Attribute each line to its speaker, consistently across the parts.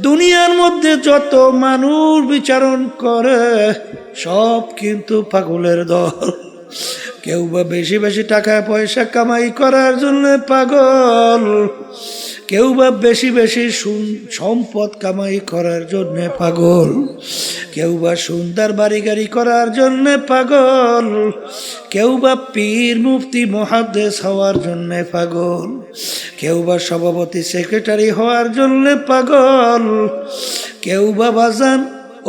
Speaker 1: দুনিয়ার মধ্যে যত মানুষ বিচারণ করে সব কিন্তু পাগলের দল। কেউ বা বেশি বেশি টাকা পয়সা কামাই করার জন্য পাগল, কেউ বা বেশি বেশি সম্পদ কামাই করার জন্য পাগল, কেউ বা সুন্দর বাড়ি গাড়ি করার জন্য পাগল, কেউ বা পীর মুফতি মুহাদ্দিস হওয়ার জন্য পাগল, কেউ বা সভাপতি সেক্রেটারি হওয়ার জন্য পাগল, কেউ বা বাজান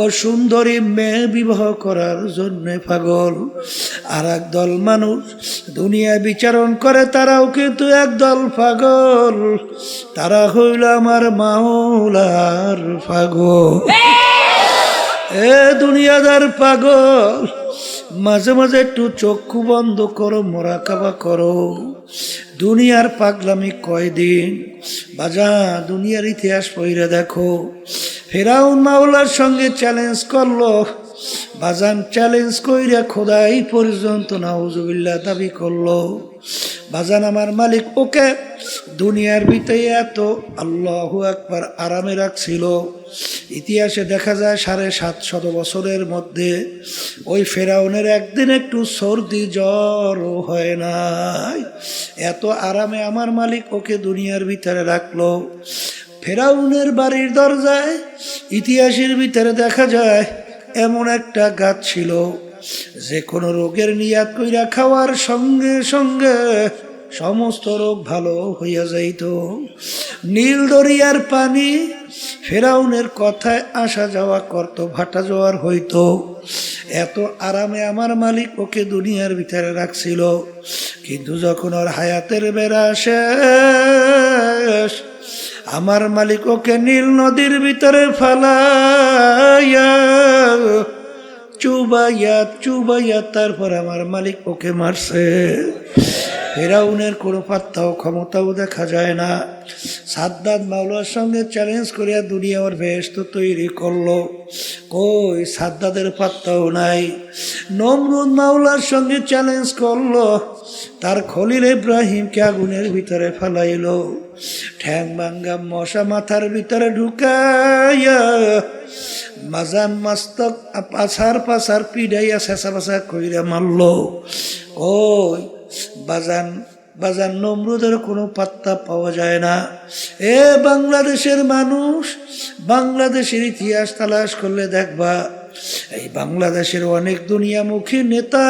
Speaker 1: ও সুন্দরী মেয়ে বিবাহ করার জন্য পাগল। আর একদল মানুষ দুনিয়া বিচারণ করে, তারাও কিন্তু একদল পাগল, তারা হইল আমার মাওলার পাগল। এ দুনিয়াদার পাগল, মাঝে মাঝে একটু চক্ষু বন্ধ করো, মোরাকাবা করো। দুনিয়ার পাগলামি কয়দিন বাজা, দুনিয়ার ইতিহাস পড়ে দেখো। ফেরাউন মাওলার সঙ্গে চ্যালেঞ্জ করলো, বাজান চ্যালেঞ্জ কইরা খোদাই পর্যন্ত নাউজুবিল্লাহ দাবি করলো। বাজান আমার মালিক ওকে দুনিয়ার ভিতরে এত আল্লাহু আকবার আরামে রাখছিল। ইতিহাসে দেখা যায় 750 বছরের মধ্যে ওই ফেরাউনের একদিন একটু সর্দি জ্বর হয় নাই, এত আরামে আমার মালিক ওকে দুনিয়ার ভিতরে রাখলো। ফেরাউনের বাড়ির দরজায় ইতিহাসের ভিতরে দেখা যায় এমন একটা গাছ ছিল, যে কোনো রোগের নিয়াত কইরা খাওয়ার সঙ্গে সঙ্গে সমস্ত রোগ ভালো হইয়া যাইত। নীল দরিয়ার পানি ফেরাউনের কথায় আসা যাওয়া করত, ভাটা জোয়ার হইতো। এত আরামে আমার মালিক ওকে দুনিয়ার ভিতরে রাখছিল। কিন্তু যখন ওর হায়াতের বেড়া শেষ, আমার মালিক ওকে নীল নদীর ভিতরে ফালাইয়া চুবাইয়া চুবাইয়া তারপর আমার মালিক ওকে মারছে। ফেরাউনের কোনো পাত্তাও ক্ষমতাও দেখা যায় না। সাদ্দাত মাওলার সঙ্গে চ্যালেঞ্জ করিয়া দুনিয়া ওর বেহেশত তৈরি করলো, কই সাদ্দাতের পাত্তাও নাই। নমরুদ মাওলার সঙ্গে চ্যালেঞ্জ করলো, তার খলিল ইব্রাহিমকে আগুনের ভিতরে ফেলাইলো, ঠ্যাং ভাঙ্গা মশা মাথার ভিতরে ঢুকাইয়া মাজান মাস্তক পাছার পাছার পিডাইয়া শেষা পাছা কইরা মারলো। ওই বাজান বাজান নমরুদের কোনো পাত্তা পাওয়া যায় না। এ বাংলাদেশের মানুষ, বাংলাদেশের ইতিহাস তালাশ করলে দেখবা এই বাংলাদেশের অনেক দুনিয়ামুখী নেতা,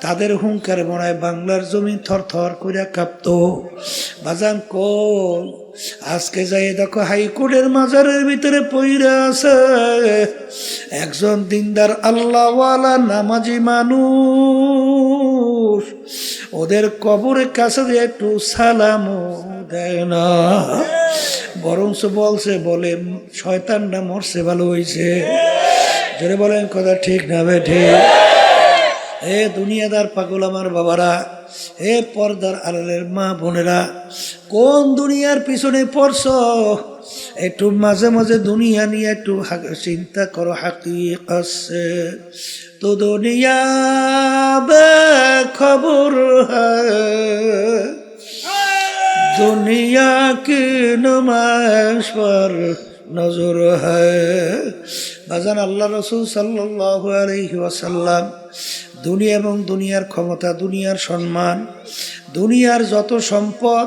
Speaker 1: তাদের হুঙ্কার মনে হয় বাংলার জমি থর থর করে কাঁপত। বাজান কোন আজকে যাই দেখো হাইকোর্টের মাজারের ভিতরে পইরা আছে একজন দিনদার আল্লাহওয়ালা নামাজি মানুষ, ওদের কবরের কাছে দিয়ে একটু সালামও দেয় না, বরঞ্চ বলছে বলে শয়তানটা মরছে ভালো হয়েছে। জোরে বলেন কথা ঠিক না বেঠে? এ দুনিয়াদার পাগল আমার বাবারা, হে পর্দার আড়ালের মা বোনেরা, কোন দুনিয়ার পিছনে পড়ছ? একটু মাঝে মাঝে দুনিয়া নিয়ে একটু চিন্তা করো। হাকিকত সে তো দুনিয়া বেখবর হ্যায়, দুনিয়া কি নুমাইশ পর নজর হ্যায়। বাজান আল্লাহ রসুল সাল্লাল্লাহু আলাইহি ওয়াসাল্লাম দুনিয়া এবং দুনিয়ার ক্ষমতা, দুনিয়ার সম্মান, দুনিয়ার যত সম্পদ,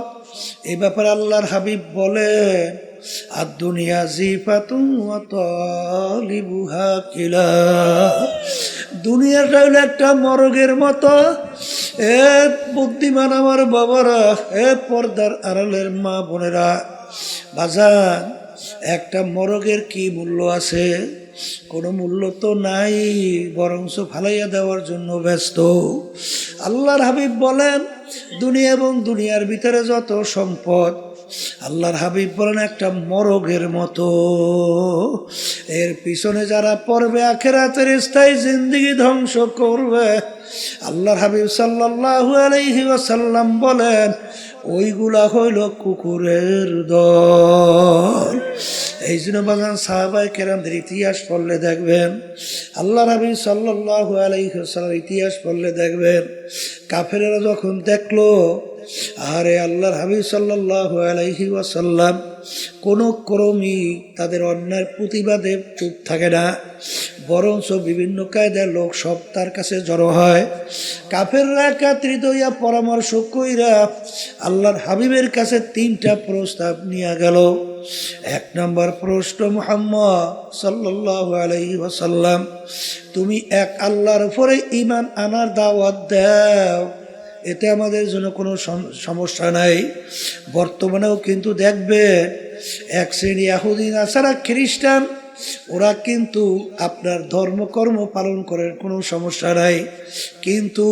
Speaker 1: এই ব্যাপারে আল্লাহর হাবিব বলেন আর দুনিয়া জিফাতুন ওয়া তালিবুহা কিলা, দুনিয়াটা হলো একটা মরগের মতো। এ বুদ্ধিমান আমার বাবারা, এ পর্দার আড়ালের মা বোনেরা, বাজান একটা মরগের কি মূল্য আছে? কোনো মূল্য তো নাই, বরঞ্চ ফালাইয়া দেওয়ার জন্য ব্যস্ত। আল্লাহর হাবিব বলেন দুনিয়া এবং দুনিয়ার ভিতরে যত সম্পদ, আল্লাহর হাবিব বলেন একটা মরগের মতো, এর পিছনে যারা পড়বে আখিরাতের স্থায়ী জিন্দেগি ধ্বংস করবে। আল্লাহর হাবিব সাল্লাল্লাহু আলাইহি ওয়াসাল্লাম বলেন ওইগুলা হইল কুকুরের দল। এই জন্য বাগান সাহাবায়ে কেরামদের ইতিহাস পড়লে দেখবেন, আল্লাহর হাবিব সাল্লাল্লাহু আলাইহি ওয়াসাল্লাম ইতিহাস পড়লে দেখবেন, কাফেরেরা যখন দেখলো আরে আল্লাহর হাবিব সাল্লাল্লাহু আলাইহি ওয়াসাল্লাম কোনো ক্রমই তাদের অন্যায়ের প্রতিবাদে চুপ থাকে না, বরঞ্চ বিভিন্ন কায়দার লোক সব তার কাছে জড়ো হয়। কাফেররা একত্রিত হইয়া পরামর্শ কইরা আল্লাহর হাবিবের কাছে 3টা প্রস্তাব নিয়ে গেল। 1 নম্বর প্রশ্ন, মুহাম্মদ সাল্লাল্লাহু আলাইহি ওয়াসাল্লাম, তুমি এক আল্লাহর উপরে ঈমান আনার দাওয়াত দাও, এতে আমাদের জন্য কোনো সমস্যা নাই। বর্তমানেও কিন্তু দেখবেন এক শ্রেণী ইহুদি নাসারা খ্রিস্টান, ওরা কিন্তু আপনার ধর্মকর্ম পালন করার কোনো সমস্যা নাই, কিন্তু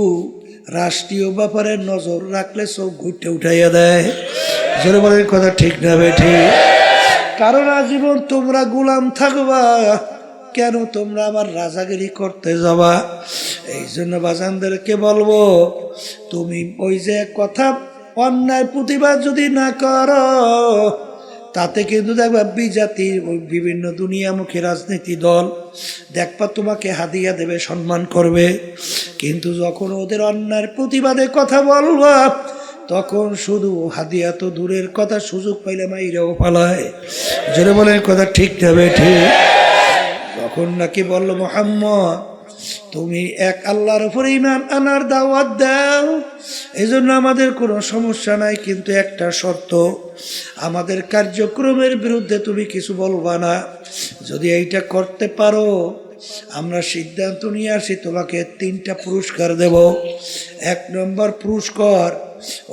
Speaker 1: রাষ্ট্রীয় ব্যাপারে নজর রাখলে চোখ ঘুরতে উঠাইয়া দেয়। জোরে বলেন কথা ঠিক না বেঠিক? কারণ আজীবন তোমরা গোলাম থাকবা, কেন তোমরা আবার রাজাগিরি করতে যাবা? এই জন্য বাজানদেরকে বলবো, তুমি ওই যে কথা অন্যায় প্রতিবাদ যদি না করো, তাতে কিন্তু দেখবা বিজাতির ওই বিভিন্ন দুনিয়ামুখী রাজনীতি দল দেখবা তোমাকে হাদিয়া দেবে, সম্মান করবে, কিন্তু যখন ওদের অন্যায়ের প্রতিবাদে কথা বলবা, তখন শুধু হাদিয়া তো দূরের কথা, সুযোগ পাইলে মাইরাও পালায়। জোরে বলেন কথা ঠিক যাবে ঠিক? যখন নাকি বলল মুহাম্মদ তুমি এক আল্লাহর উপরে ঈমান আনার দাওয়াত দাও, এই জন্য আমাদের কোনো সমস্যা নাই, কিন্তু একটা শর্ত, আমাদের কার্যক্রমের বিরুদ্ধে তুমি কিছু বলবা না। যদি এইটা করতে পারো, আমরা সিদ্ধান্ত নিয়ে আসি তোমাকে 3টা পুরস্কার দেব। 1 নম্বর পুরস্কার,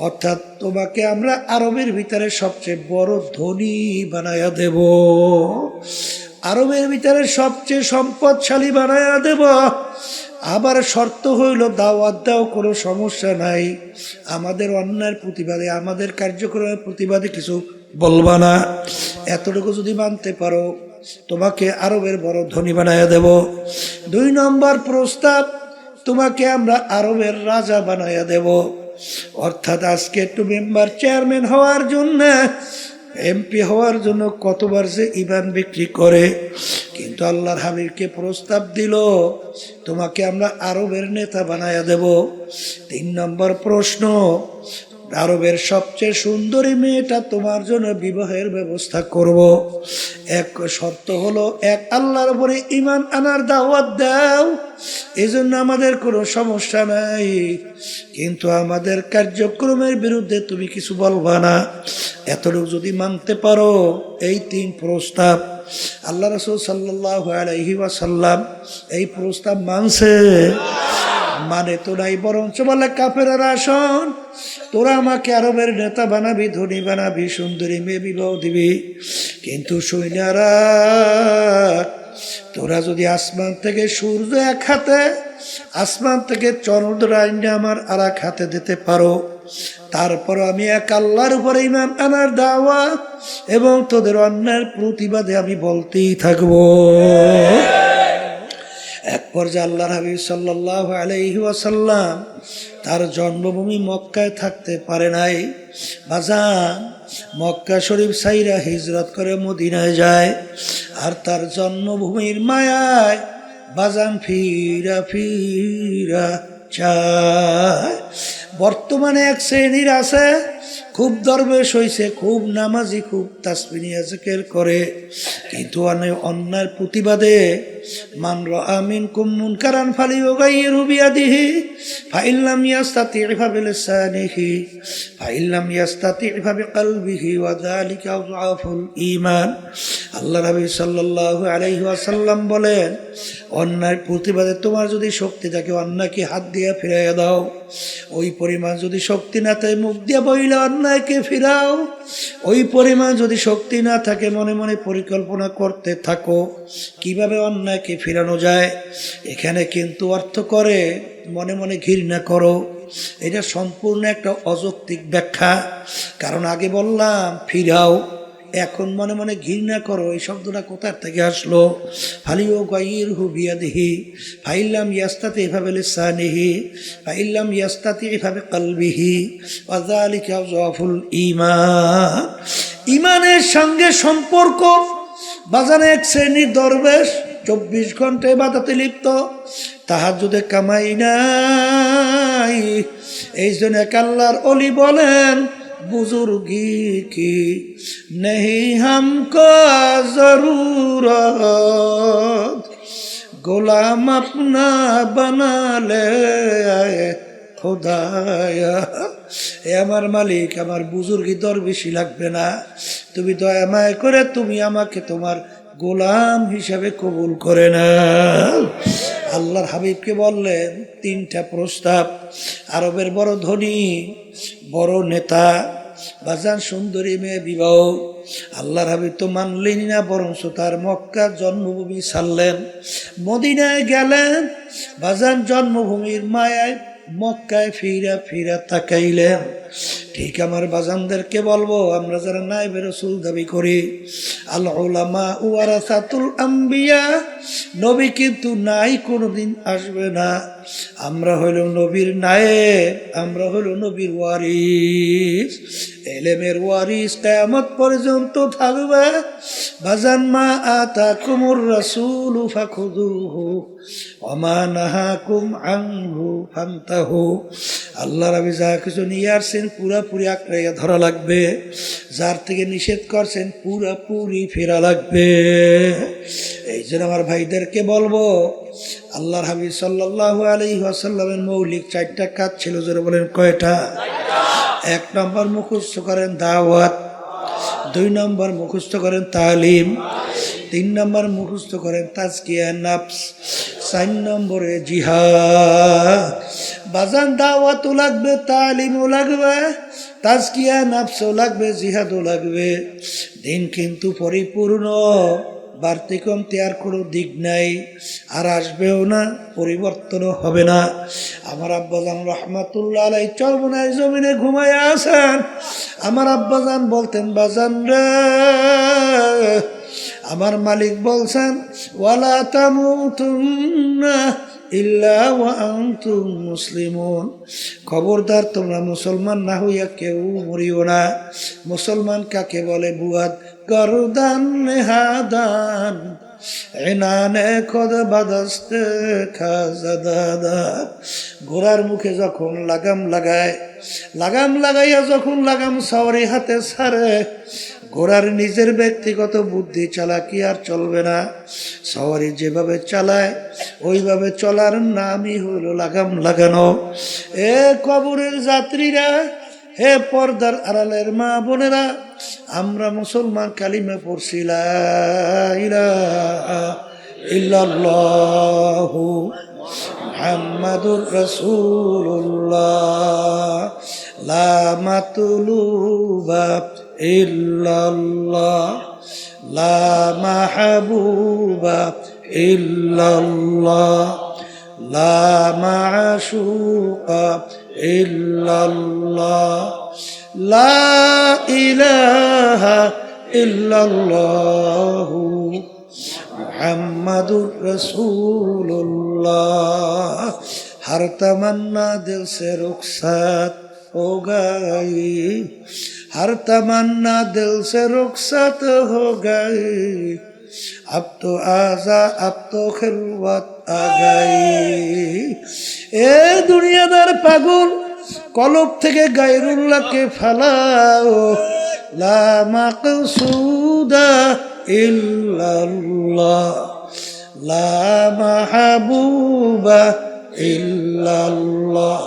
Speaker 1: অর্থাৎ তোমাকে আমরা আরবের ভিতরে সবচেয়ে বড় ধনী বানায়া দেব, আরবের ভিতরে সবচেয়ে সম্পদশালী বানায়া দেব। আবার শর্ত হইল দাওয়াত দাও, কোনো সমস্যা নাই, আমাদের অন্যায়ের প্রতিবাদে, আমাদের কার্যক্রমের প্রতিবাদে কিছু বলবা না। এতটুকু যদি মানতে পারো, তোমাকে আরবের বড় ধনী বানায়া দেব। 2 নম্বর প্রস্তাব, তোমাকে আমরা আরবের রাজা বানায়া দেব। অর্থাৎ আজকে একটু মেম্বার চেয়ারম্যান হওয়ার জন্য, এমপি হওয়ার জন্য কতবার যে ইমান বিক্রি করে, কিন্তু আল্লাহর হাবিবকে প্রস্তাব দিল তোমাকে আমরা আরবের নেতা বানায়া দেব। 3 নম্বর প্রশ্ন, আরবের সবচেয়ে সুন্দরী মেয়েটা তোমার জন্য বিবাহের ব্যবস্থা করব। এক শর্ত হলো এক আল্লাহর উপরে ঈমান আনার দাওয়াত দাও, এই জন্য আমাদের কোনো সমস্যা নাই, কিন্তু আমাদের কার্যক্রমের বিরুদ্ধে তুমি কিছু বলবা না। এতটুকু যদি মানতে পারো, এই 3 প্রস্তাব, আল্লাহ রাসূল সাল্লাল্লাহু আলাইহি ওয়াসাল্লাম এই প্রস্তাব মানছে। মানে তো নাই, বরঞ্চ বলে কাফেররা শোন, তোরা আমাকে আরবের নেতা বানাবি, ধনী বানাবি, সুন্দরী মেয়ে বিবাহ দিবি, কিন্তু সৈন্যরা তোরা যদি আসমান থেকে সূর্য এক হাতে, আসমান থেকে চন্দ্র আইনে আমার আর এক হাতে দিতে পারো, তারপর আমি এক আল্লাহর উপরে ঈমান আনার দাওয়াত এবং তোদের অন্যায়ের প্রতিবাদে আমি বলতেই থাকবো। এক পর্যায়ে আল্লাহর হাবিব সাল্লাল্লাহু আলাইহি ওয়াসাল্লাম তার জন্মভূমি মক্কায় থাকতে পারে নাই। বাজান, মক্কা শরীফ সাইরা হিজরত করে মদিনায় যায়, আর তার জন্মভূমির মায়ায় বাজান ফিরা ফিরা চায়। বর্তমানে এক শ্রেণীর আছে, খুব দরবেশ হইছে, খুব নামাজি, খুব তাসবিহ নিয়া জিকির করে, কিন্তু অন্যায়ের প্রতিবাদে মান রাআ মিনকুম মুনকারান ফালিয়ুগাইয়িরহু বিয়াদিহি ফাইন লাম ইয়াস্তাতি' ফাবিলিসানিহি ফাইন লাম ইয়াস্তাতি' ফাবিকলবিহি ওয়া যালিকা আযআফুল ঈমান। আল্লাহ নবী সাল্লাল্লাহু আলাইহি ওয়াসাল্লাম বলেন, অন্যায়ের প্রতিবাদে তোমার যদি শক্তি থাকে, অন্যায়কে হাত দিয়ে ফিরাইয়া দাও। ওই পরিমাণ যদি শক্তি না থাকে, মুখ দিয়ে বইলে অন্যায়কে ফিরাও। ওই পরিমাণ যদি শক্তি না থাকে, মনে মনে পরিকল্পনা করতে থাকো কিভাবে অন্যায়কে ফিরানো যায়। এখানে কিন্তু অর্থ করে মনে মনে ঘৃণা করো, এটা সম্পূর্ণ একটা অযৌক্তিক ব্যাখ্যা। কারণ আগে বললাম ফিরাও, এখন মনে মনে ঘৃণা করো, এই শব্দটা কোথার থেকে আসলো? ফালিয়ুগাইয়িরহু বিয়াদিহি ফাইন লাম ইয়াস্তাতি' ফাবিলিসানিহি ফাইন লাম ইয়াস্তাতি' ফাবিকলবিহি ওয়া যালিকা আযআফুল ঈমান। ঈমানের সঙ্গে সম্পর্ক। বাজারে এক শ্রেণীর দরবেশ 24 ঘন্টা ইবাদতে লিপ্ত, তাহাজ্জুদে কামাই নাই, নাই। এই জন্য এক আল্লাহর ওলি বলেন, বুজুর্গি কি নেহি হামকো জরুরত, গোলাম আপনা বানা লে খোদায়া। এ আমার মালিক, আমার বুজুর্গি দরবেশি লাগবে না, তুমি দয়া মায়া করে তুমি আমাকে তোমার গোলাম হিসাবে কবুল করে না। আল্লাহর হাবিবকে বললেন তিনটা প্রস্তাব। আরবের বড় ধনী, বড় নেতা, বাজান সুন্দরী মেয়ে বিবাহ। আল্লাহর হাবিব তো মানলেন না, বরঞ্চ তার মক্কা জন্মভূমি ছাড়লেন, মদিনায় গেলেন। বাজান জন্মভূমির মায়ায় মক্কায় ফিরা ফিরা তাকাইলেন। ঠিক আমার বাজানদেরকে বলবো, আমরা যারা নায়েবে রাসূল দাবি করি, আল উলামা ওয়ারাসাতুল আম্বিয়া, নবী কিন্তু নাই, কোনোদিন আসবে না। আমরা হইল নবীর নায়েব, আমরা হইল নবীর ওয়ারিস, এলেমের ওয়ারিস কিয়ামত পর্যন্ত থাকবে। বাজান মা আতাকুমুর রাসূলু ফাখুযুহু ওয়া মা নাহাকুম আনহু ফান্তাহু। আল্লাহ রাবি যা কিছু নিয়ে আসছেন পুরাপুরি আঁকড়াইয়া ধরা লাগবে, যার থেকে নিষেধ করছেন পুরাপুরি ফেরা লাগবে। এই জন্য আমার ভাইদেরকে বলবো, আল্লাহর হাবিব সাল্লাল্লাহু আলাইহি ওয়াসাল্লামের মৌলিক চারটা কাজ ছিল। যারা বলেন কয়টা? এক নম্বর মুখস্থ করেন দাওয়াত, দুই নম্বর মুখস্থ করেন তালিম, তিন নম্বর মুখস্থ করেন তাজকিয়া নফস, চার নম্বরে জিহাদ। বাজান দাওয়াতও লাগবে, তালিমও লাগবে, তাজকিয়া নফসও লাগবে, জিহাদও লাগবে। দিন কিন্তু পরিপূর্ণ, বাড়তি কমতি আর কোনো দিক নাই, আর আসবেও না, পরিবর্তনও হবে না। আমার আব্বাজান রহমাতুল্লাহ আলাইহি চরমনায় জমিনে ঘুমায় আছেন। আমার আব্বাজান বলতেন, বাজান রে, আমার মালিক বলছেন, ওয়ালা তামুতুন্না ইল্লা ওয়া আনতুম মুসলিমুন, খবরদার তোমরা মুসলমান না হইয়া কেউ মরিও না। মুসলমান কাকে বলে? বুয়াদ গরদান নেহাদান এনানে খোদ বাদাস্তে খাজাদাদা। ঘোড়ার মুখে যখন লাগাম লাগায়, লাগাম লাগাইয়া যখন লাগাম সাওয়ারি হাতে ছাড়ে, ঘোড়ার নিজের ব্যক্তিগত বুদ্ধি চালাকি আর চলবে না। সাওয়ারি যেভাবে চালায় ওইভাবে চলার নামই হলো লাগাম লাগানো। এ কবরের যাত্রীরা, হে পর্দার আড়ালের মা বোনেরা, আমরা মুসলমান কালিমা পড়ছি লা ইলাহা ইল্লাল্লাহু মুহাম্মাদুর রাসূলুল্লাহ, লা মাতলুবা ইল্লাল্লাহ, লা মাহবুবা ইল্লাল্লাহ, লা মাশুকা ইল্লাল্লাহ, লা ইলাহা ইল্লাল্লাহু মুহাম্মাদুর রাসূলুল্লাহ। हर तमन्ना दिल से रुखसत हो गई, हर तमन्ना दिल से रुखसत हो गई, अब तो आजा अब तो खिलवत आ गई। ए दुनियादार पागल, কলব থেকে গায়রুল্লাহকে ফালাও, লা মাকসুদা ইল্লাল্লাহ, লা মাহবুবা ইল্লাল্লাহ।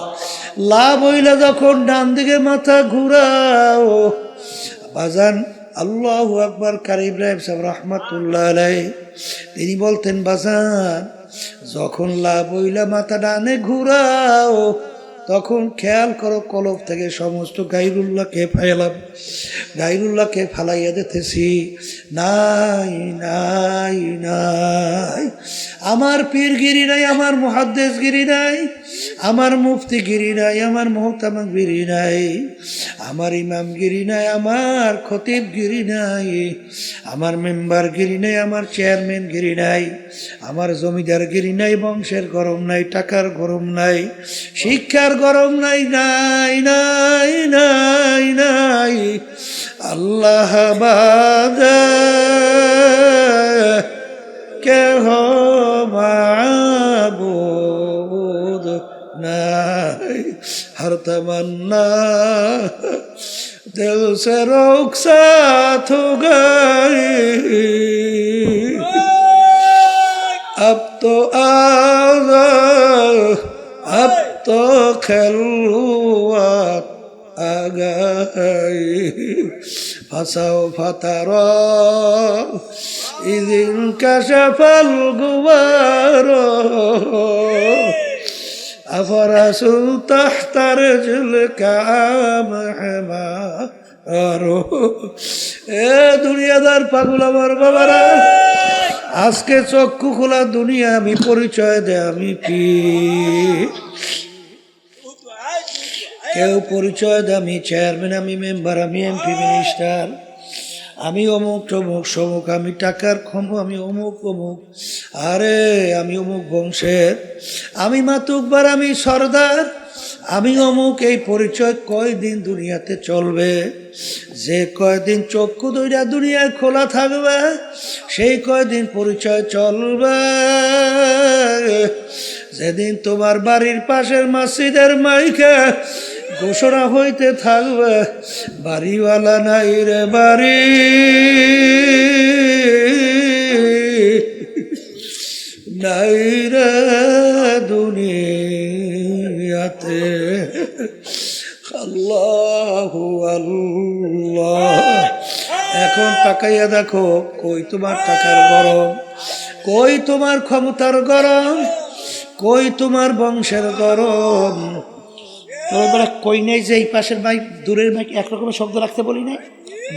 Speaker 1: লা বইলা যখন ডান দিকে মাথা ঘুরাও, বাজান আল্লাহু আকবার। কারি ইব্রাহিম সাহেব রহমাতুল্লাহ আলাইহি তিনি বলতেন, বাজান যখন লা বইলা মাথা ডানে ঘুরাও, তখন খেয়াল করো কলব থেকে সমস্ত গায়রুল্লাহকে গায়রুল্লাহকে ফালাইয়া দিতেছি। নাই নাই নাই, আমার পীরগিরি নাই, আমার মুহাদ্দিসগিরি নাই, আমার মুফতিগিরি নাই, আমার মুহতামিমগিরি নাই, আমার ইমামগিরি নাই, আমার খতিবগিরি নাই, আমার মেম্বারগিরি নাই, আমার চেয়ারম্যানগিরি নাই, আমার জমিদারগিরি নাই, বংশের গরম নাই, টাকার গরম নাই, শিক্ষার গরম নাই, নাই নাই নাই নাই। আল্লাহ বাদে কেহ মাবুদ নাই। तमन्ना दिल से रुखसत हो गई अब तो अब तो खिलवत आ गई फसाओ फतारा इदिन कशफल गुबारो अफरसुल तहतर जुल काम हमारो ए दुनियादार पागल আমার বাবারা আজকে চক্ষু খোলা দুনিয়া আমি পরিচয় দে আমি কি কেউ পরিচয় দে আমি চেয়ারম্যান আমি মেম্বার আমি এমপি মিনিস্টার আমি অমুক তমুক সমুক আমি টাকার ক্ষম আমি অমুক অমুক আরে আমি অমুক বংশের আমি মাতুব্বার আমি সর্দার আমি অমুক এই পরিচয় কয়দিন দুনিয়াতে চলবে যে কয়দিন চক্ষু দুইটা দুনিয়ায় খোলা থাকবে সেই কয়দিন পরিচয় চলবে যেদিন তোমার বাড়ির পাশের মসজিদের মাইকে ঘোষণা হইতে থাকবে বাড়িওয়ালা নাই রে বাড়ি নাই রে দুনিয়াতে আল্লাহু আল্লাহ এখন তাকাইয়া দেখো কই তোমার টাকার গরম কই তোমার ক্ষমতার গরম কই তোমার বংশের গরম তোরা কই নেই যে এই পাশের মাইক দূরের মাইক একরকমের শব্দ রাখতে বলি নাই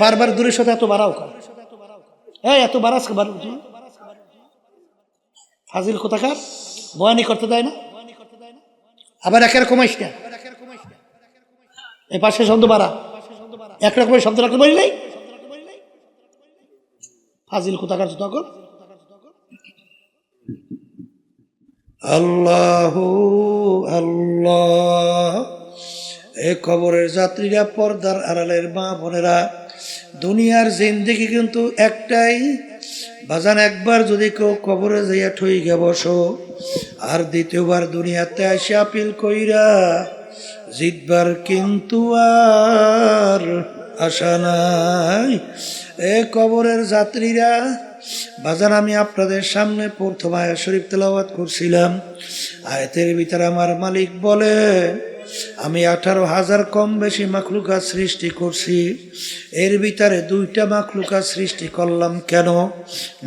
Speaker 1: বারবার দূরের সাথে এত বাড়াও কার হ্যাঁ এত বাড়াস ফাজিল কোথাকার বয়ানি করতে দেয় না আবার একের কমাইস না এই পাশে শব্দ বাড়া একরকমের শব্দ রাখতে বলি নাই ফাজিল কোথাকার তখন আল্লাহু আল্লাহ এ কবরের যাত্রীরা পর্দার আড়ালের মা বোনেরা দুনিয়ার জিন্দেগি কিন্তু একটাই বাজান একবার যদি কেউ কবরে যাইয়া ঠইগা বসো আর দ্বিতীয়বার দুনিয়াতে আসে আপিল কইরা জিতবার কিন্তু আর আশা নাই এ কবরের যাত্রীরা বাজান আমি আপনাদের সামনে প্রথম আয়াত শরীফ তেলাওয়াত করছিলাম আয়াতের ভিতরে আমার মালিক বলে আমি 18,000 কম বেশি মাখলুকাত সৃষ্টি করছি এর ভিতরে দুইটা মাখলুকাত সৃষ্টি করলাম কেন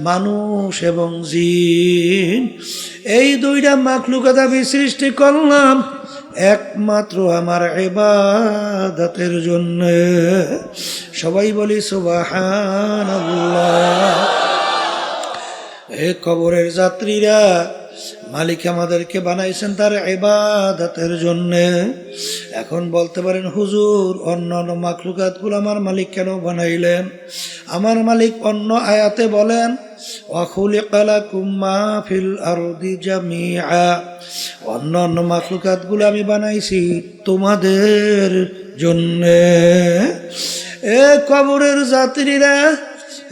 Speaker 1: মানুষ এবং জিন এই দুইটা মাখলুকাত আমি সৃষ্টি করলাম একমাত্র আমার ইবাদতের জন্য সবাই বলি সুবহানাল্লাহ এ কবরের যাত্রীরা মালিক আমাদেরকে বানাইছেন তার ইবাদতের জন্য এখন বলতে পারেন হুজুর অন্য অন্য মাখলুকাতগুলো আমার মালিক কেন বানাইলেন আমার মালিক অন্য আয়াতে বলেন ওয়া খুলিকা লাকুম মা ফিল আরদি জামিআ অন্য অন্য মাখলুকাতগুলো আমি বানাইছি তোমাদের জন্য এ কবরের যাত্রীরা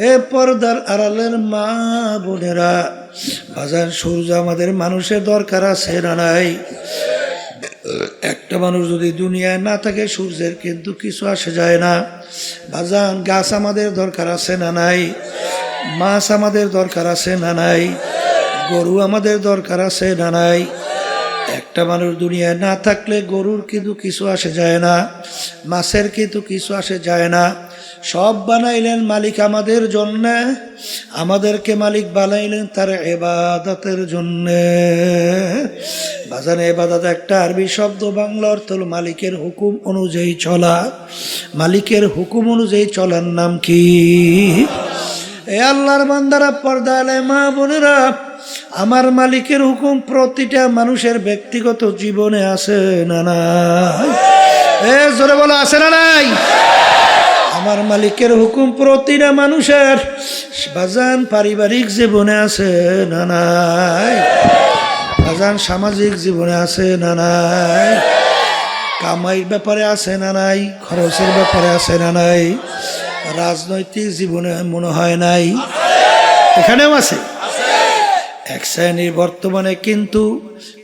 Speaker 1: এ পর্দার আড়ালের মা বোনেরা বাজার সূর্য আমাদের মানুষের দরকার আছে না নাই একটা মানুষ যদি দুনিয়ায় না থাকে সূর্যের কিন্তু কিছু আসে যায় না বাজান গাছ আমাদের দরকার আছে না নাই মাছ আমাদের দরকার আছে না নাই গরু আমাদের দরকার আছে না নাই একটা মানুষ দুনিয়ায় না থাকলে গরুর কিন্তু কিছু আসে যায় না মাছের কিন্তু কিছু আসে যায় না সব বানাইলেন মালিক আমাদের জন্য আমাদেরকে মালিক বানাইলেন তার ইবাদতের জন্য বাজানে ইবাদত একটা আরবি শব্দ বাংলা অর্থ হলো মালিকের হুকুম অনুযায়ী চলা মালিকের হুকুম অনুযায়ী চলার নাম কি এ আল্লাহর বান্দারা পর্দালে মা বোনেরা আমার মালিকের হুকুম প্রতিটা মানুষের ব্যক্তিগত জীবনে আছে না নাই এ জোরে বলো আছে না নাই আমার মালিকের হুকুম প্রতিটা মানুষের বাজান পারিবারিক জীবনে আছে না নাই বাজান সামাজিক জীবনে আছে না নাই কামাইয়ের ব্যাপারে আছে না নাই খরচের ব্যাপারে আছে না নাই রাজনৈতিক জীবনে মনে হয় নাই এখানেও আছে এক শ্রেণীর বর্তমানে কিন্তু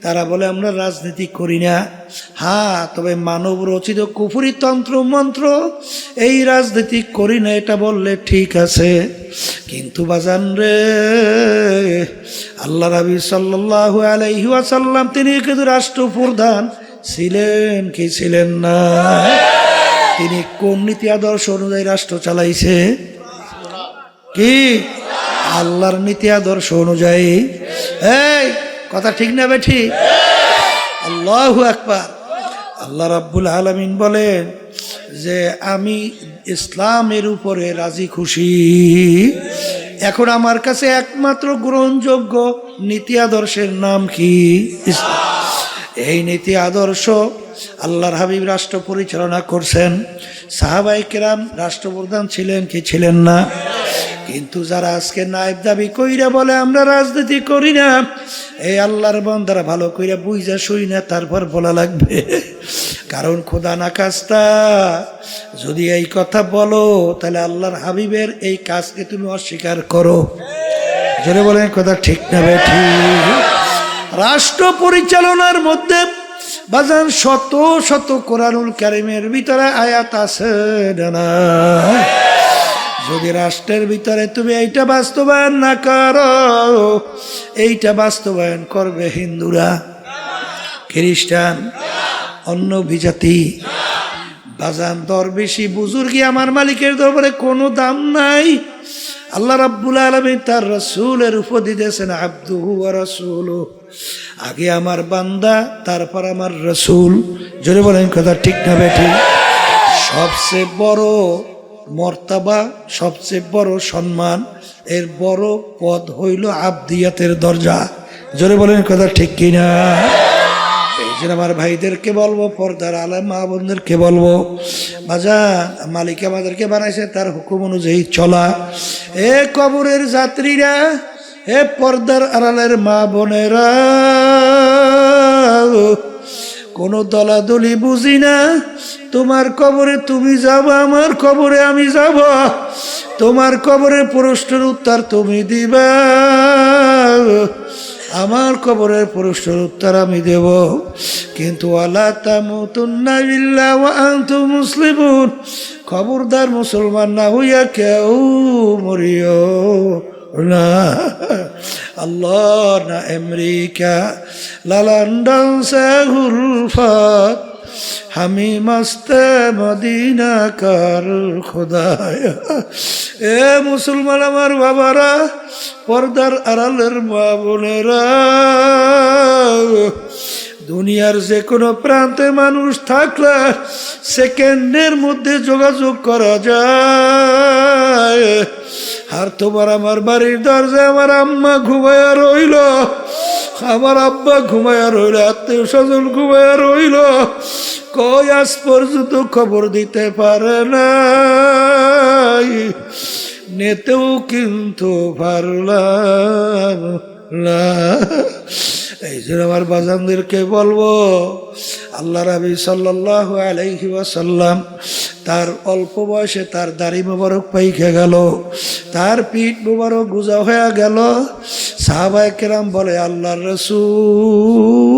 Speaker 1: তারা বলে আমরা রাজনীতি করি না, হ্যাঁ তবে মানব রচিত কুফরি তন্ত্র মন্ত্র এই রাজনীতি করি না এটা বললে ঠিক আছে। কিন্তু বাজান রে, আল্লাহ নবী সাল্লাল্লাহু আলাইহি ওয়াসাল্লাম তিনি কিন্তু রাষ্ট্রপ্রধান ছিলেন কি ছিলেন না? তিনি কোন নীতি আদর্শ অনুযায়ী রাষ্ট্র চালাইছে? কি আল্লাহর নীতি আদর্শ অনুযায়ী। এই কথা ঠিক না বেঠি? আল্লাহু আকবার। আল্লাহ রাব্বুল আলামিন বলেন যে আমি ইসলামের উপরে রাজি খুশি। এখন আমার কাছে একমাত্র গ্রহণযোগ্য নীতি আদর্শের নাম কি? ইসলাম। এই নীতি আদর্শ আল্লাহর হাবিব রাষ্ট্র পরিচালনা করছেন, সাহাবায়ে কেরাম রাষ্ট্রপ্রধান ছিলেন কি ছিলেন না? কিন্তু যারা আজকে নায়েব দাবি কইরা বলে আমরা রাজনীতি করি না, এই আল্লাহর বান্দারা ভালো কইরা বুঝা শুই না তারপর বলা লাগবে। কারণ খোদা না কাজটা যদি এই কথা বলো তাহলে আল্লাহর হাবিবের এই কাজকে তুমি অস্বীকার করো। জোরে বলেন কথা ঠিক না বেঠিক? রাষ্ট্র পরিচালনার মধ্যে বাজান শত শত কোরআনুল কারীমের ভিতরে আয়াত আছে না? যদি রাষ্ট্রের ভিতরে তুমি এইটা বাস্তবায়ন না করো, এইটা বাস্তবায়ন করবে হিন্দুরা, খ্রিস্টান, অন্য বিজাতি। বাজান দরবেশি বুজুর্গি আমার মালিকের দরবারে কোনো দাম নাই। আল্লাহ রাব্বুল আলামিন তার রাসূলের উপর দিয়েছেন আবদুহু ওয়া রাসূলুহু, আগে আমার বান্দা তারপর আমার রাসূল। জোরে বলেন কথা ঠিক না বেঠিক? সবচেয়ে বড় মর্তাবা, সবচেয়ে বড় সম্মান, এর বড় পদ হইল আবদিয়াতের দরজা। জোরে বলেন কথা ঠিক কিনা? এই জন্য আমার ভাইদেরকে বলবো, পর্দার আলেম মা বোনদেরকে বলবো, বাজান মালিক আমাদেরকে বানাইছে তার হুকুম অনুযায়ী চলা। এ কবরের যাত্রীরা, এ পর্দার আড়ালের মা বোনেরা, কোনো দলাদলি বুঝি না। তোমার কবরে তুমি যাবো, আমার কবরে আমি যাব। তোমার কবরের প্রশ্নের উত্তর তুমি দিবা, আমার কবরের প্রশ্নের উত্তর আমি দেব। কিন্তু ওয়ালা তামুতুন্না ইল্লা ওয়া আনতুম মুসলিমুন, খবরদার মুসলমান না হইয়া কেউ মরিও না। আল্লাহ না আমেরিকা না লন্ডন সে গুলফাত, হামি মস্তে মদিনা কার খোদায়া। এ মুসলমান আমার বাবারা, পর্দার আড়ালের মা বোনেরা, দুনিয়ার যে কোনো প্রান্তে মানুষ থাকলে সেকেন্ডের মধ্যে যোগাযোগ করা যায়। আর তোমার আমার বাড়ির দরজায় আমার আম্মা ঘুমায়া রইল, আমার আব্বা ঘুমায়া রইল, আত্মীয় স্বজন ঘুমায়া রইল, কই আজ পর্যন্ত খবর দিতে পারে না, নেতেও কিন্তু পারলাম না। এই জন্য আমার বাজানদেরকে বলবো, আল্লাহ নবী সাল্লাল্লাহু আলাইহি ওয়াসাল্লাম তার অল্প বয়সে তার দাড়ি মোবারক পাইকে গেল, তার পিঠ মোবারক গুজা হয়ে গেল। সাহাবায়ে কেরাম বলে, আল্লাহর রাসূল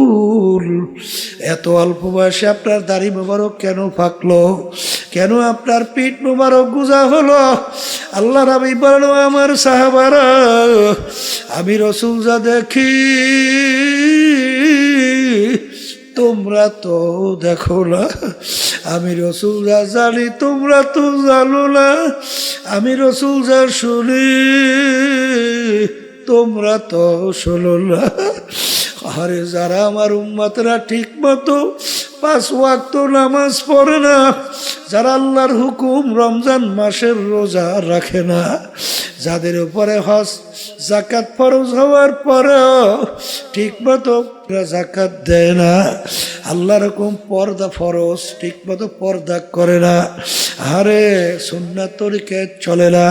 Speaker 1: এত অল্প বয়সে আপনার দাড়ি মোবারক কেন পাকলো, কেন আপনার পিঠ মোবারক গুজা হলো? আল্লাহ নবী বলেন, আমার সাহাবারা, আমি রাসূল যা দেখি তোমরা তো দেখো না, আমি রাসূল যা জানি তোমরা তো জানো না, আমি রাসূল যা শুনি তোমরা তো শোনো না। আরে যারা আমার উম্মতরা ঠিক মতো 5 ওয়াক্ত নামাজ পড়ে না, যারা আল্লাহর হুকুম রমজান মাসের রোজা রাখে না, যাদের উপরে হজ যাকাত ফরজ হওয়ার পরেও ঠিক মতো যাকাত দেয় না, আল্লাহর হুকুম পর্দা ফরজ ঠিক মতো পর্দা করে না, আরে সুন্নাত তরিকে চলে না,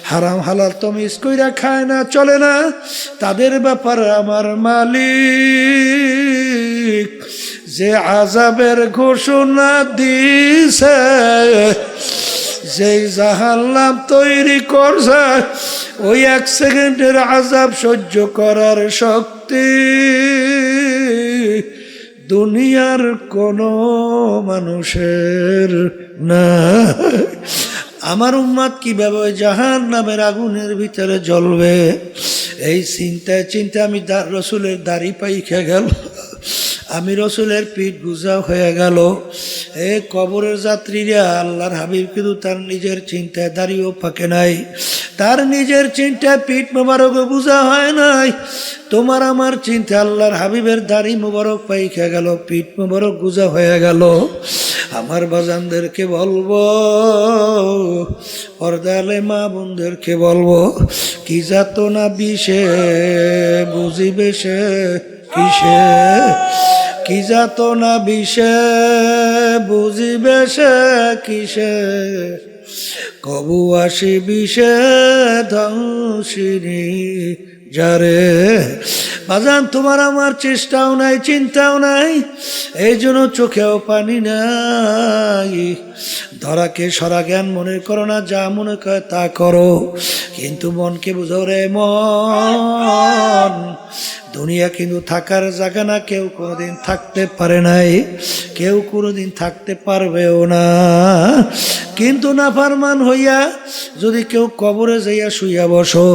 Speaker 1: হারাম হালাল তমিজ কইরা খায় না, চলে না, তাদের ব্যাপারে আমার মালিক যে আযাবের ঘোষণা দিছে, যেই জাহান্নাম তৈরি করছে, ওই 1 সেকেন্ডের আযাব সহ্য করার শক্তি দুনিয়ার কোনো মানুষের না। আমার উম্মত কিভাবে জাহান্নামের আগুনের ভিতরে জ্বলবে, এই চিন্তায় চিন্তা আমি রসুলের দাড়ি পাইখা গেল, আমি রসুলের পিঠ গুজা হয়ে গেল। এ কবরের যাত্রীরা, আল্লাহর হাবিব কিন্তু তার নিজের চিন্তায় দাড়িও পাকে নাই, তার নিজের চিন্তায় পিঠ মোবারকও বুঝা হয় নাই। তোমার আমার চিন্তা আল্লাহর হাবিবের দাড়ি মোবারক পাইখা গেল, পিঠ মোবারক গুজা হয়ে গেল। আমার বাজানদেরকে বলবো, পর্দালে মা বোনদেরকে বলবো, কি যাত না বিষে বুঝিবে সে কিসে, কি যাত না বিষে বুঝিবে সে কিসে, কবু আসি বিষে ধ্বংসিনী যারে। বাজান তোমার আমার চেষ্টাও নাই, চিন্তাও নাই, এই জন্য চোখেও পানি নাই। ধরাকে সরা জ্ঞান মনে করো না, যা মনে করে তা করো, কিন্তু মনকে বুঝো রে মন, দুনিয়া কিন্তু থাকার জায়গা না, কেউ কোনোদিন থাকতে পারে নাই, কেউ কোনোদিন থাকতে পারবেও না। কিন্তু নাফরমান হইয়া যদি কেউ কবরে যাইয়া শুইয়া বসো,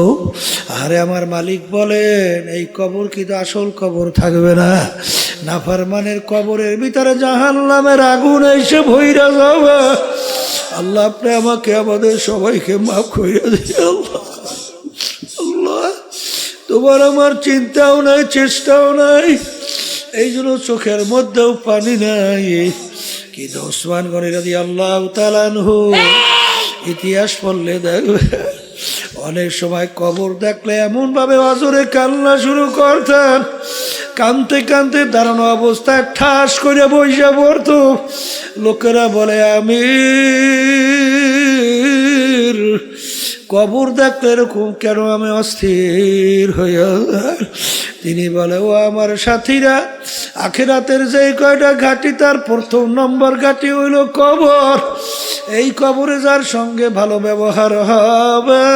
Speaker 1: আরে আমার মালিক বলেন এই কবর কিন্তু আসল কবর থাকবে না, নাফরমানের কবরের ভিতরে জাহান্নামের আগুন এসে ভইরা যাবে। আল্লাহ আপনি আমাকে আমাদের সবাইকে মাফ কইরা দিন। আল্লাহ আল্লাহ তোমার আমার চিন্তাও নাই, চেষ্টাও নাই, এই জন্য চোখের মধ্যেও পানি নাই। কিন্তু ওসমান গনি রাদিয়াল্লাহু তাআলা আনহু ইতিহাস পড়লে দেখবে অনেক সময় কবর দেখলে এমন ভাবে অজরে কান্না শুরু করতেন, কানতে কানতে দাঁড়ানো অবস্থায় ঠাস করে বইসা পড়তো। লোকেরা বলে আমির কবর দেখলে এরকম কেন, আমি অস্থির হইয়া। তিনি বলে, ও আমার সাথীরা, আখিরাতের যে কয়টা ঘাটি তার প্রথম নম্বর ঘাটি হইল কবর। এই কবরে যার সঙ্গে ভালো ব্যবহার হবে,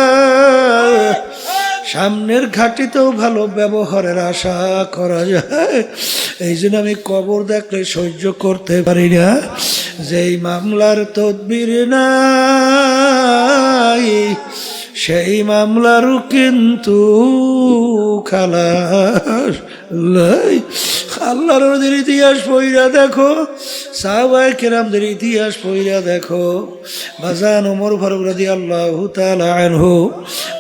Speaker 1: সামনের ঘাটিতেও ভালো ব্যবহারের আশা করা যায়। এই জন্য আমি কবর দেখলে সহ্য করতে পারি না। যেই মামলার তদবির নাই, সেই মামলারও কিন্তু খালাস লাই। আল্লাহর নবীর ইতিহাস পড়িয়া দেখো, সাহাবায়ে কেরামদের ইতিহাস পড়িয়া দেখো। বাজান ওমর ফারুক রাদিয়াল্লাহু তাআলা আনহু,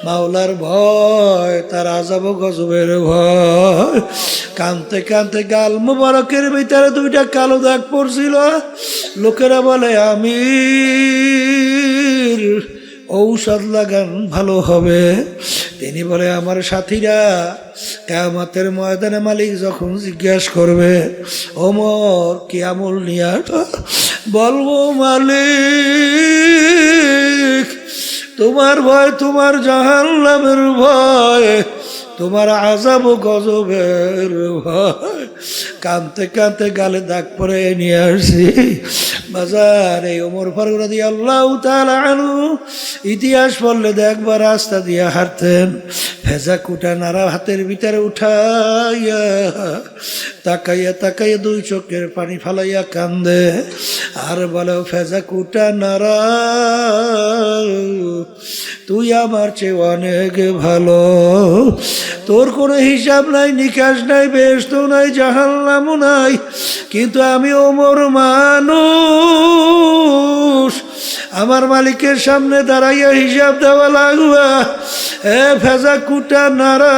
Speaker 1: মাওলার ভয়, তার আযাব ও গজবের ভয়, কানতে কানতে গাল মুবারকের ভিতরে 2টা কালো দাগ পড়ছিল। লোকেরা বলে আমির ঔষধ লাগান ভালো হবে। তিনি বলে, আমার সাথীরা, কিয়ামতের ময়দানে মালিক যখন জিজ্ঞাসা করবে, ওমর কি আমল নিয়া, বলবো মালিক তোমার ভয়, তোমার জাহান্নামের ভয়, তোমার আযাব ও গজবের ভয়। কানতে কানতে গালে দাগ পরে নিয়ে আসছি। বাজার এই ওমর ফারুক রাদিয়াল্লাহু তাআলা আনহু ইতিহাস পড়লে দেখবা রাস্তা দিয়ে হাঁটতেন, ভেজা কুটা নাড়া হাতের ভিতরে উঠাইয়া তাকাইয়া তাকাইয়া 2 চোখের পানি ফালাইয়া কান্দে আর বলে, ভেজা কুটা নাড়া তুই আমার চেয়ে অনেক ভালো, তোর কোনো হিসাব নাই, নিকাশ নাই, বেহেশত নাই, জাহান্নামও নাই, কিন্তু আমি ওমর মানুষ, আমার মালিকের সামনে দাঁড়াইয়া হিসাব দেওয়া লাগবে। এ ভেজা কুটা নাড়া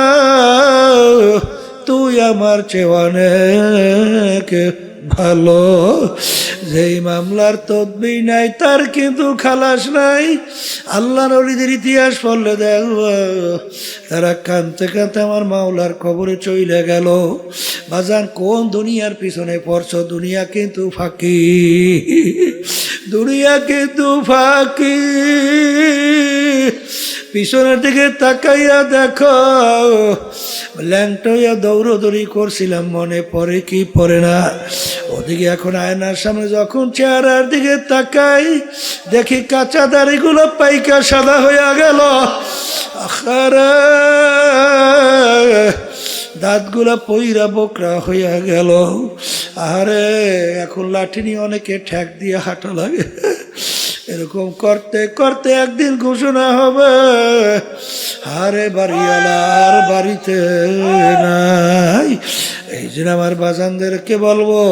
Speaker 1: তুই আমার চেয়ে অনেক ভালো। যেই মামলার তদবির নাই তার কিন্তু খালাস নাই। আল্লাহর ওলিদের ইতিহাস পড়লে দেখব তারা কানতে কানতে আমার মাওলার কবরে চলে গেল। বাজান কোন দুনিয়ার পিছনে পড়ছো? দুনিয়া কিন্তু ফাঁকি, দুনিয়া কিন্তু ফাঁকি। পিছনের দিকে তাকাইয়া দেখো, ল্যাংটা হইয়া দৌড়দৌড়ি করছিলাম, মনে পড়ে কি পড়ে না। ওদিকে এখন আয়নার সামনে যখন চেহারার দিকে তাকাই, দেখি কাঁচা দাড়িগুলো পাইকা সাদা হইয়া গেল, আখারে দাঁতগুলা পইরা বোকরা হইয়া গেল। আরে এখন লাঠি নিয়ে অনেকে ঠ্যাক দিয়ে হাঁটা লাগে। এরকম করতে করতে একদিন ঘোষণা হবে, আরে বাড়িওয়ালার বাড়িতে নাই। এই জন্য আমার বাজানদেরকে বলবো,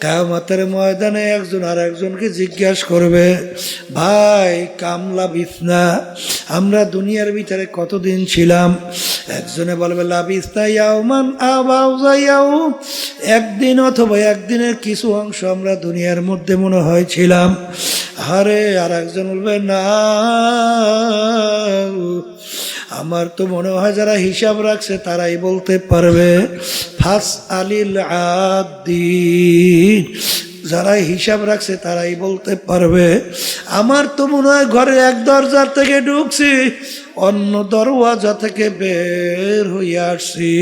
Speaker 1: কিয়ামতের ময়দানে একজন আর একজনকে জিজ্ঞাসা করবে, ভাই কামলা বিছনা, আমরা দুনিয়ার ভিতরে কতদিন ছিলাম? একজনে বলবে লাবিসনা ইয়াওমান আও বাউযা ইয়াউম, একদিন অথবা একদিনের কিছু অংশ আমরা দুনিয়ার মধ্যে মনে হয় ছিলাম। আরে আর একজন বলবে না, আমার তো মনে হয় যারা হিসাব রাখছে তারাই বলতে পারবে। ফাস আলিল আদিন, যারা হিসাব রাখছে তারাই বলতে পারবে। আমার তো মনে হয় ঘরে এক দরজা থেকে ঢুকছি, অন্য দরওয়াজা থেকে বের হইয়া আসছি।